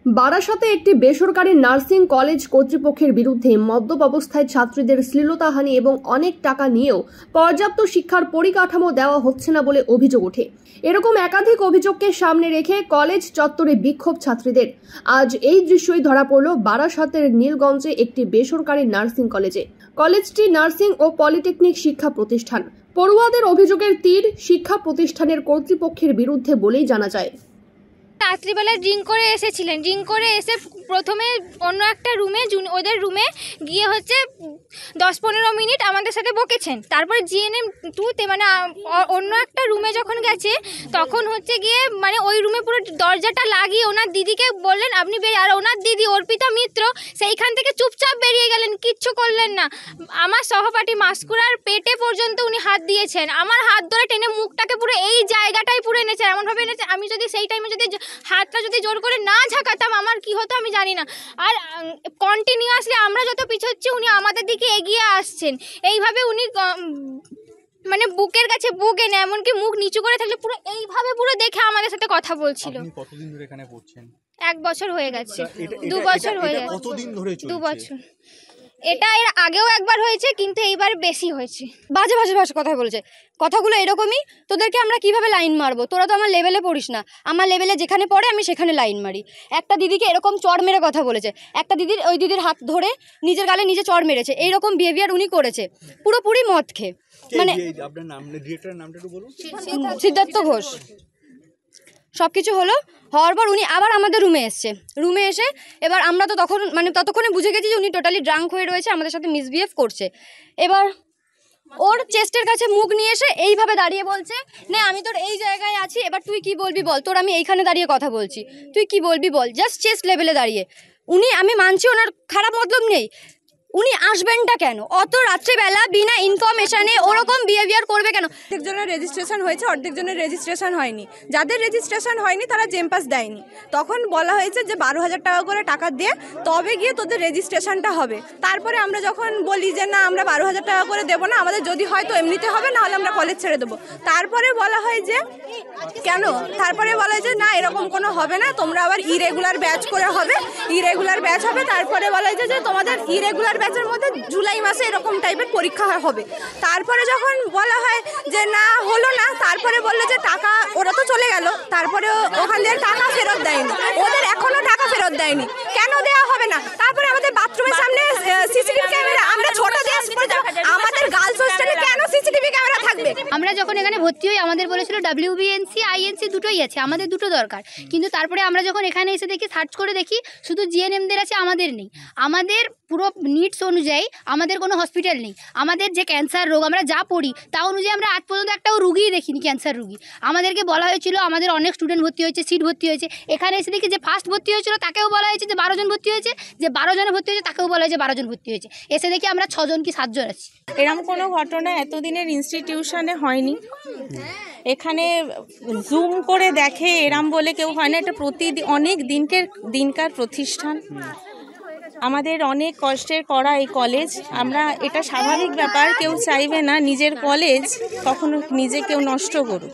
বারাসাতে একটি বেসরকারি নার্সিং কলেজ কর্তৃপক্ষের বিরুদ্ধে মদ্যপ অবস্থায় ছাত্রীদের শ্লীলতাহানি এবং অনেক টাকা নিয়েও পর্যাপ্ত শিক্ষার পরিকাঠামো দেওয়া হচ্ছে না বলে অভিযোগ ওঠে। এরকম একাধিক অভিযোগকে সামনে রেখে কলেজ চত্বরে বিক্ষোভ ছাত্রীদের। আজ এই দৃশ্যই ধরা পড়ল বারাসাতের নীলগঞ্জে একটি বেসরকারি নার্সিং কলেজে। কলেজটি নার্সিং ও পলিটেকনিক শিক্ষা প্রতিষ্ঠান। পড়ুয়াদের অভিযোগের তীর শিক্ষা প্রতিষ্ঠানের কর্তৃপক্ষের বিরুদ্ধে বলেই জানা যায়। রাত্রিবেলা ড্রিঙ্ক করে এসেছিলেন, ড্রিঙ্ক করে এসে প্রথমে অন্য একটা রুমে ওদের রুমে গিয়ে 10-15 মিনিট আমাদের সাথে বকেছেন। তারপরে জিএনএম 2-তে মানে অন্য একটা রুমে যখন গেছে তখন গিয়ে মানে ওই রুমে পুরো দরজাটা লাগিয়ে ওনার দিদিকে বললেন আপনি আর ওনার দিদি অর্পিতা মিত্র সেইখান থেকে চুপচাপ বেরিয়ে গেলেন, কিচ্ছু করলেন না। আমার সহপাঠী মাস্কুরার পেটে পর্যন্ত উনি হাত দিয়েছেন, আমার হাত ধরে টেনে মুখটাকে পুরো এই জায়গাটাই পুরো এনেছে, এমনভাবে এনেছে আমি যদি সেই টাইমে যদি হাতটা যদি জোর করে না ঝাঁকাতাম আমার কি হতো আমি জানি না। আর কন্টিনিউয়াসলি আমরা যত পিছোচ্ছি উনি আমাদের দিকে এগিয়ে আসছেন, এইভাবে উনি মানে বুকের কাছে বুক এনে এমনকি মুখ নিচু করে থাকলে পুরো এইভাবে পুরো দেখে আমাদের সাথে কথা বলছিল। আপনি কতদিন ধরে এখানে পড়ছেন? 1 বছর হয়ে গেছে, 2 বছর হয়ে গেছে। কতদিন ধরে চলছে? 2 বছর। এটা এর আগেও একবার হয়েছে কিন্তু এইবার বেশি হয়েছে। বাজে ভাষা কথা বলেছে, কথাগুলো এরকমই। তোদেরকে আমরা কিভাবে লাইন মারবো? তোরা তো আমার লেভেলে পড়িস না, আমার লেভেলে যেখানে পড়ে আমি সেখানে লাইন মারি। একটা দিদিকে এরকম চড় মেরে কথা বলেছে, একটা ওই দিদির হাত ধরে নিজের গালে নিজে চড় মেরেছে, এইরকম বিহেভিয়ার উনি করেছে পুরোপুরি মদ খেয়ে। মানে আপনার নাম, ডিরেক্টরের নামটা একটু বলুন। সিদ্ধার্থ ঘোষ। সব কিছু হওয়ার পর উনি আবার আমাদের রুমে এসে এবার আমরা তো ততক্ষণে বুঝে গেছি যে উনি টোটালি ড্রাঙ্ক হয়ে রয়েছে, আমাদের সাথে মিসবিহেভ করছে। এবার ওর চেস্টের কাছে মুখ নিয়ে এসে এইভাবে দাঁড়িয়ে বলছে না আমি তোর এই জায়গায় আছি, এবার তুই কি বলবি বল, তোর আমি এইখানে দাঁড়িয়ে কথা বলছি, তুই কি বলবি বল। জাস্ট চেস্ট লেভেলে দাঁড়িয়ে উনি, আমি মানছি ওনার খারাপ মতলব নেই, উনি আসবেনটা কেন অত রাত্রিবেলা বিনা ইনফরমেশনে ওরকম বিহেভিয়ার করবে কেন? অর্ধেক জনের রেজিস্ট্রেশন হয়েছে, অর্ধেক জনের রেজিস্ট্রেশন হয়নি। যাদের রেজিস্ট্রেশন হয়নি তারা জেমপাস দেয়নি। তখন বলা হয়েছে যে 12,000 টাকা করে টাকা দিয়ে তবে গিয়ে তোদের রেজিস্ট্রেশনটা হবে। তারপরে আমরা যখন বলি যে না আমরা 12,000 টাকা করে দেবো না, আমাদের যদি হয় তো এমনিতে হবে, নাহলে আমরা কলেজ ছেড়ে দেবো। তারপরে বলা হয় যে কেন, তারপরে বলা হয় যে না এরকম কোনো হবে না, তোমরা আবার ইরেগুলার ব্যাচ করে হবে, ইরেগুলার ব্যাচ হবে। তারপরে বলা হয়েছে যে তোমাদের ইরেগুলার ব্যাচের মধ্যে জুলাই মাসে এরকম টাইপের পরীক্ষা হবে। তারপরে যখন বলা হয় যে না হলো না, তারপরে বললো যে টাকা ওরা তো চলে গেল, তারপরে ওখান থেকে টাকা ফেরত দেয়নি, ওদের এখনো টাকা ফেরত দেয়নি। কেন দেওয়া হবে না? তারপরে আমাদের বাথরুমের সামনে সিসিটিভি ক্যামেরা, আমরা ছোট দিয়ে আমাদের গার্লস হোস্টেলে কেন সিসিটিভি ক্যামেরা থাকবে? আমরা যখন এখানে ভর্তি হই আমাদের বলেছিল WBNC INC দুটোই আছে, আমাদের দুটো দরকার। কিন্তু তারপরে আমরা যখন এখানে এসে দেখি, সার্চ করে দেখি শুধু জিএনএমদের আছে, আমাদের নেই। আমাদের পুরো নিডস অনুযায়ী আমাদের কোনো হসপিটাল নেই। আমাদের যে ক্যান্সার রোগ আমরা যা পড়ি তা অনুযায়ী আমরা আজ পর্যন্ত একটাও রুগীই দেখিনি, ক্যান্সার রুগী। আমাদেরকে বলা হয়েছিল আমাদের অনেক স্টুডেন্ট ভর্তি হয়েছে, সিট ভর্তি হয়েছে। এখানে এসে দেখি যে ফার্স্ট ভর্তি হয়েছিল তাকেও বলা হয়েছে যে 12 জন ভর্তি হয়েছে, যে 12 জনে ভর্তি হয়েছে তাকেও বলা হয়েছে 12 জন ভর্তি হয়েছে। এসে দেখি আমরা 6 জন কি 7 জন আছি। এরকম কোনো ঘটনা এতদিনের ইনস্টিটিউশনে হয়নি। এখানে জুম করে দেখে এরম বলে কেউ হয় না, এটা অনেক দিনকার প্রতিষ্ঠান, আমাদের অনেক কষ্টের করা এই কলেজ। আমরা এটা স্বাভাবিক ব্যাপার, কেউ চাইবে না নিজের কলেজ কখনো নিজে কেউ নষ্ট করুক।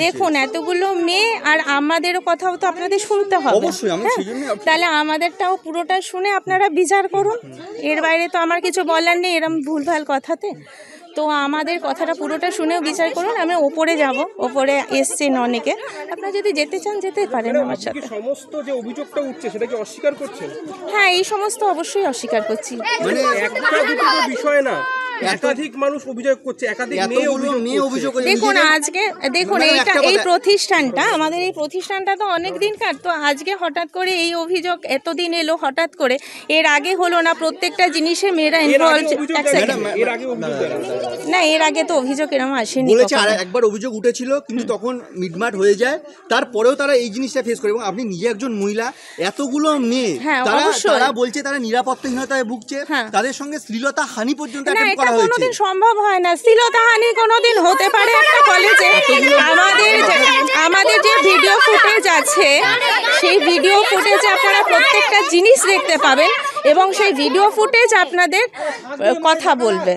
দেখুন এতগুলো মেয়ে আর আমাদেরও কথাও তো আপনাদের শুনতে হবে, তাহলে আমাদেরটাও পুরোটা শুনে আপনারা বিচার করুন। এর বাইরে তো আমার কিছু বলার নেই এরম ভুলভাল কথাতে, তো আমাদের কথাটা পুরোটা শুনেও বিচার করুন। আমি ওপরে যাব, ওপরে এসছেন অনেকে, আপনারা যদি যেতে চান যেতে পারেন আমার সাথে। সমস্ত যে অভিযোগটা উঠছে সেটা কি অস্বীকার করছেন? হ্যাঁ এই সমস্ত অবশ্যই অস্বীকার করছি। মানে একটা দুটো বিষয় না, একাধিক মানুষ অভিযোগ করছে, একাধিক মেয়ে অভিযোগ করছে। দেখুন আজকে দেখুন এই প্রতিষ্ঠানটা, আমাদের এই প্রতিষ্ঠানটা তো অনেক দিনকার, তো আজকে হঠাৎ করে এই অভিযোগ এতদিন এলো হঠাৎ করে, এর আগে হলো না। প্রত্যেকটা জিনিসে মেয়েরা ইনভলভ। না এর আগে তো অভিযোগ এরকম আসেনি। একবার অভিযোগ উঠেছিল কিন্তু তখন মিটমাট হয়ে যায়, তারপরেও তারা এই জিনিসটা ফেস করে। এবং আপনি নিজে একজন মহিলা, এতগুলো মেয়ে তারা বলছে তারা নিরাপত্তাহীনতায় ভুগছে, তাদের সঙ্গে শ্লীলতা হানি পর্যন্ত কোনোদিন সম্ভব হয় না। শ্লীলতাহানি কোনোদিন হতে পারে একটা কলেজে? আমাদের যে ভিডিও ফুটেজ আছে সেই ভিডিও ফুটেজে আপনারা প্রত্যেকটা জিনিস দেখতে পাবেন এবং সেই ভিডিও ফুটেজ আপনাদের কথা বলবে।